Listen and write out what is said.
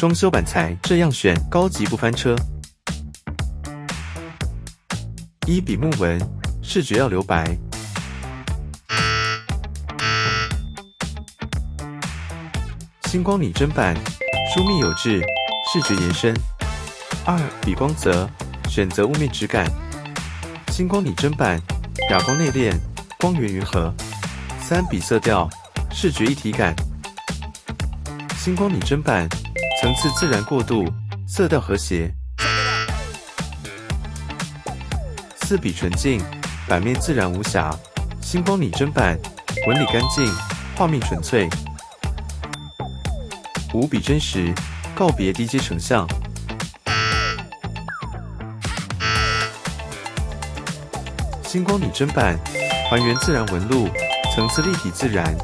装修板材这样选，高级不翻车。一、笔木纹，视觉要留白。星光拟真板，疏密有致，视觉延伸。二、笔光泽，选择雾面质感。星光拟真板，哑光内敛，光源匀和。三、笔色调，视觉一体感。星光拟真板，层次自然过渡，色调和谐。四、笔纯净，版面自然无瑕。星光拟真板，纹理干净，画面纯粹。五、笔真实，告别低阶成像。星光拟真板，还原自然纹路，层次立体自然，